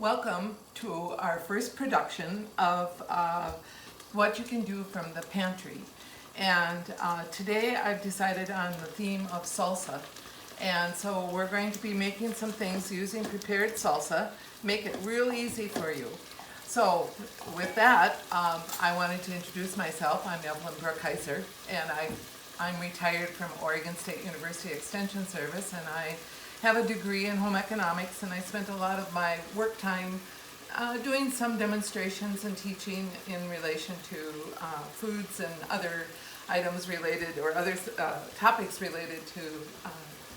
Welcome to our first production of what you can do from the pantry. And today I've decided on the theme of salsa. And so we're going to be making some things using prepared salsa, make it real easy for you. So with that, I wanted to introduce myself. I'm Evelyn Brookhyser, and I'm retired from Oregon State University Extension Service, and I have a degree in home economics, and I spent a lot of my work time doing some demonstrations and teaching in relation to foods and other items related, or other topics related to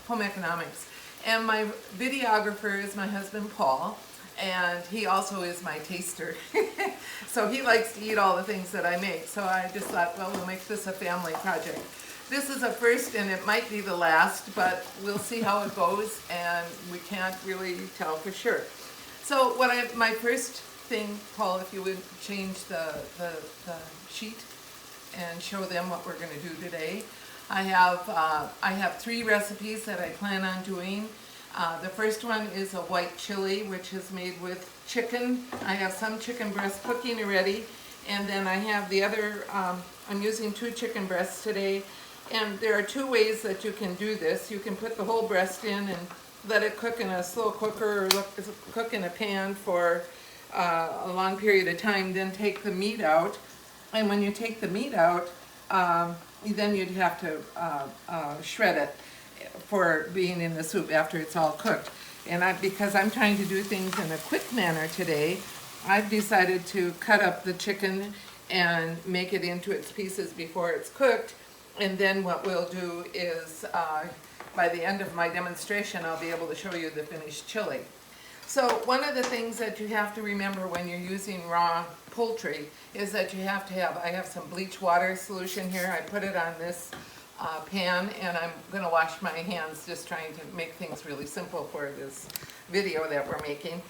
home economics. And my videographer is my husband Paul, and he also is my taster. So he likes to eat all the things that I make, so I just thought, well, we'll make this a family project. This is a first, and it might be the last, but we'll see how it goes, and we can't really tell for sure. So my first thing, Paul, if you would change the sheet and show them what we're going to do today. I have 3 recipes that I plan on doing. The first one is a white chili, which is made with chicken. I have some chicken breast cooking already, and then I have the other, I'm using 2 chicken breasts today. And there are 2 ways that you can do this. You can put the whole breast in and let it cook in a slow cooker, or cook in a pan for a long period of time, then take the meat out. And when you take the meat out, then you'd have to shred it for being in the soup after it's all cooked. And because I'm trying to do things in a quick manner today, I've decided to cut up the chicken and make it into its pieces before it's cooked. And then what we'll do is, by the end of my demonstration, I'll be able to show you the finished chili. So one of the things that you have to remember when you're using raw poultry is that you have to have, I have some bleach water solution here. I put it on this pan, and I'm going to wash my hands, just trying to make things really simple for this video that we're making.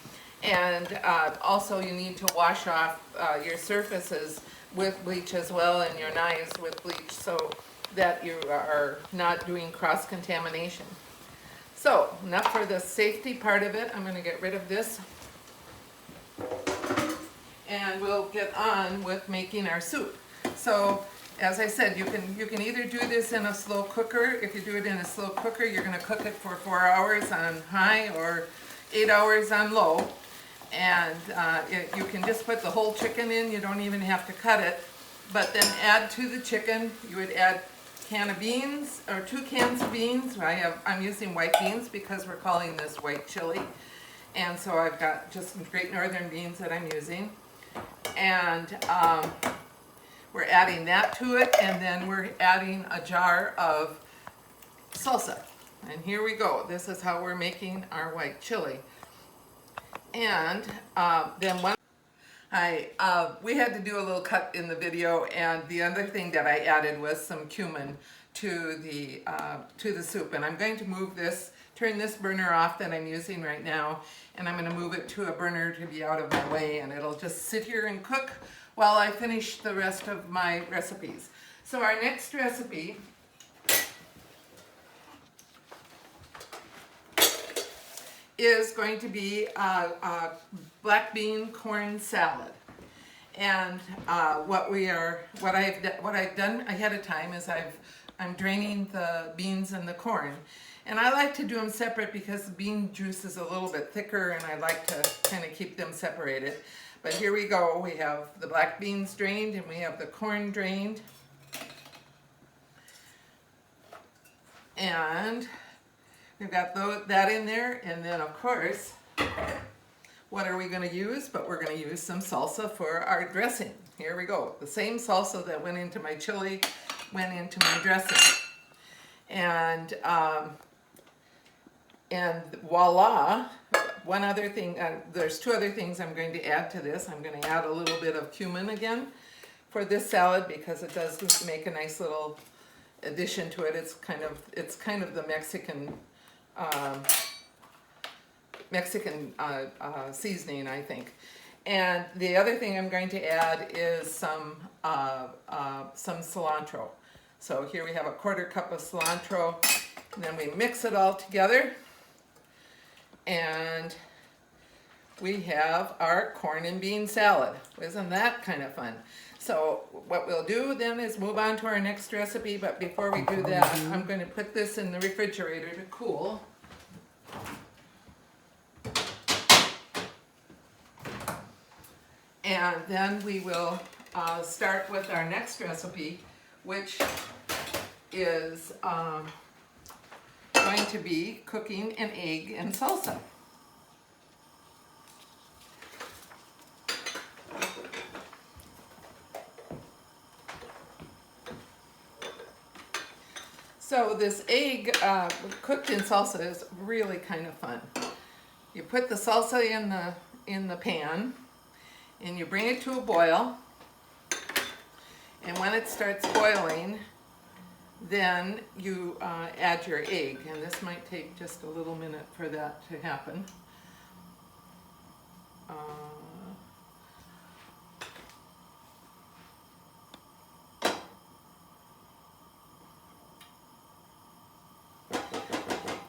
And also you need to wash off your surfaces with bleach as well, and your knives with bleach, so that you are not doing cross-contamination. So, enough for the safety part of it. I'm going to get rid of this. And we'll get on with making our soup. So, as I said, you can either do this in a slow cooker. If you do it in a slow cooker, you're going to cook it for 4 hours on high or 8 hours on low. And you can just put the whole chicken in. You don't even have to cut it. But then add to the chicken, you would add can of beans, or 2 cans of beans. I'm using white beans because we're calling this white chili. And so I've got just some Great Northern beans that I'm using. And we're adding that to it, and then we're adding a jar of salsa. And here we go. This is how we're making our white chili. And then we had to do a little cut in the video, and the other thing that I added was some cumin to the soup. And I'm going to move this, turn this burner off that I'm using right now, and I'm going to move it to a burner to be out of my way, and it'll just sit here and cook while I finish the rest of my recipes. So our next recipe is going to be a black bean corn salad. And what I've done ahead of time is I'm draining the beans and the corn. And I like to do them separate because the bean juice is a little bit thicker, and I like to kind of keep them separated. But here we go. We have the black beans drained, and we have the corn drained. And we've got that in there, and then of course, what are we going to use? But we're going to use some salsa for our dressing. Here we go. The same salsa that went into my chili went into my dressing. And voila! One other thing, there's 2 other things I'm going to add to this. I'm going to add a little bit of cumin again for this salad, because it does make a nice little addition to it. It's kind of the Mexican seasoning, I think. And the other thing I'm going to add is some cilantro. So here we have a 1/4 cup of cilantro, and then we mix it all together. And we have our corn and bean salad. Isn't that kind of fun? So what we'll do then is move on to our next recipe, but before we do that, I'm going to put this in the refrigerator to cool. And then we will start with our next recipe, which is going to be cooking an egg in salsa. So this egg cooked in salsa is really kind of fun. You put the salsa in the pan, and you bring it to a boil. And when it starts boiling, then you add your egg. And this might take just a little minute for that to happen.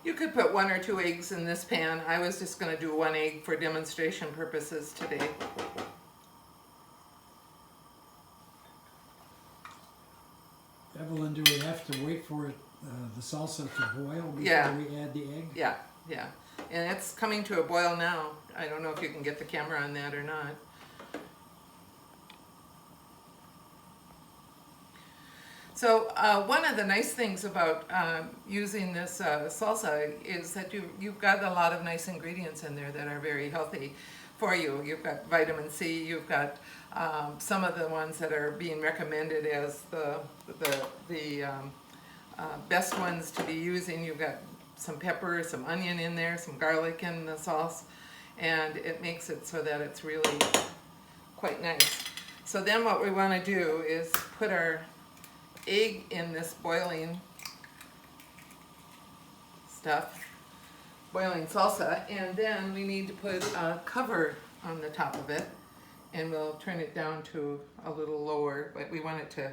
You could put 1 or 2 eggs in this pan. I was just going to do 1 egg for demonstration purposes today. Evelyn, do we have to wait for the salsa to boil before we add the egg? Yeah, yeah. And it's coming to a boil now. I don't know if you can get the camera on that or not. So one of the nice things about using this salsa is that you've got a lot of nice ingredients in there that are very healthy for you. You've got vitamin C, you've got some of the ones that are being recommended as the best ones to be using. You've got some pepper, some onion in there, some garlic in the sauce, and it makes it so that it's really quite nice. So then what we want to do is put our egg in this boiling stuff, boiling salsa, and then we need to put a cover on the top of it, and we'll turn it down to a little lower, but we want it to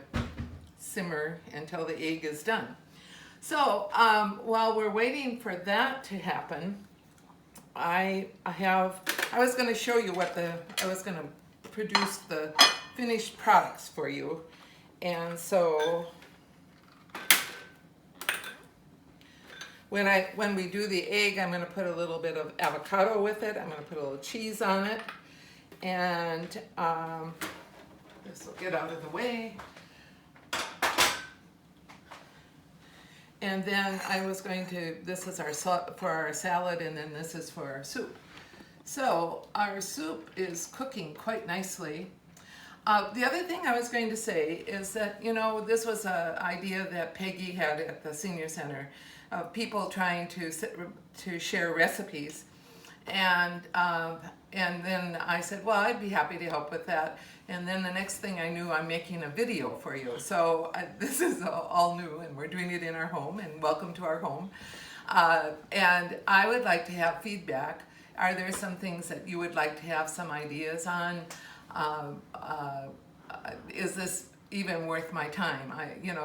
simmer until the egg is done. So while we're waiting for that to happen, I was going to show you I was going to produce the finished products for you. And so when we do the egg, I'm going to put a little bit of avocado with it. I'm going to put a little cheese on it, and this will get out of the way. And then I was going to, this is for our salad, and then this is for our soup. So our soup is cooking quite nicely. The other thing I was going to say is that, you know, this was an idea that Peggy had at the senior center of people trying to share recipes, and then I said, well, I'd be happy to help with that. And then the next thing I knew, I'm making a video for you. So this is all new, and we're doing it in our home, and welcome to our home. And I would like to have feedback. Are there some things that you would like to have some ideas on? Is this even worth my time?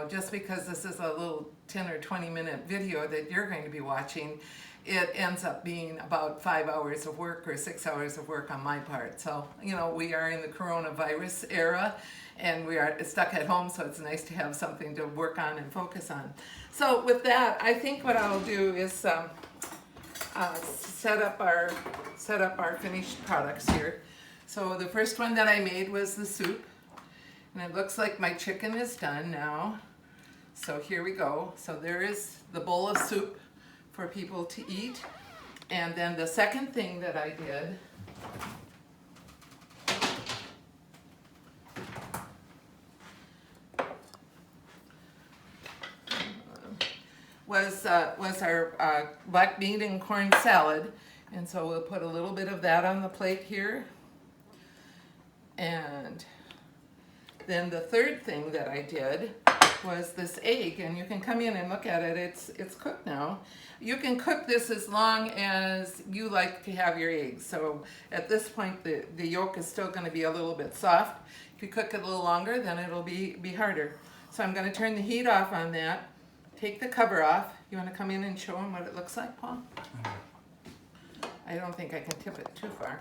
Just because this is a little 10 or 20 minute video that you're going to be watching, it ends up being about 5 hours of work or 6 hours of work on my part. So, we are in the coronavirus era, and we are stuck at home, so it's nice to have something to work on and focus on. So with that, I think what I'll do is set up our finished products here. So the first one that I made was the soup, and it looks like my chicken is done now. So here we go. So there is the bowl of soup for people to eat. And then the second thing that I did was our black bean and corn salad. And so we'll put a little bit of that on the plate here. And then the third thing that I did was this egg, and you can come in and look at it. It's cooked now. You can cook this as long as you like to have your eggs. So at this point, the yolk is still going to be a little bit soft. If you cook it a little longer, then it'll be harder. So I'm going to turn the heat off on that. Take the cover off. You want to come in and show them what it looks like, Paul? I don't think I can tip it too far.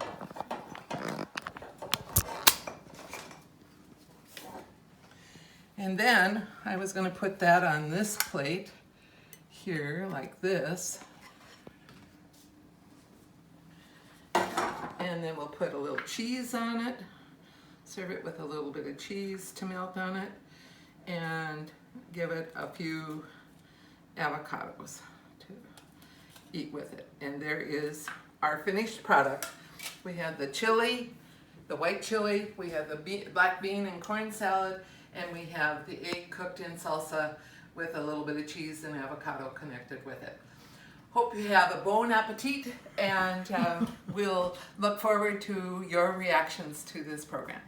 And then I was going to put that on this plate here like this. And then we'll put a little cheese on it. Serve it with a little bit of cheese to melt on it. And give it a few avocados to eat with it. And there is our finished product. We have the chili, the white chili, we have the black bean and corn salad, and we have the egg cooked in salsa with a little bit of cheese and avocado connected with it. Hope you have a bon appetit, and we'll look forward to your reactions to this program.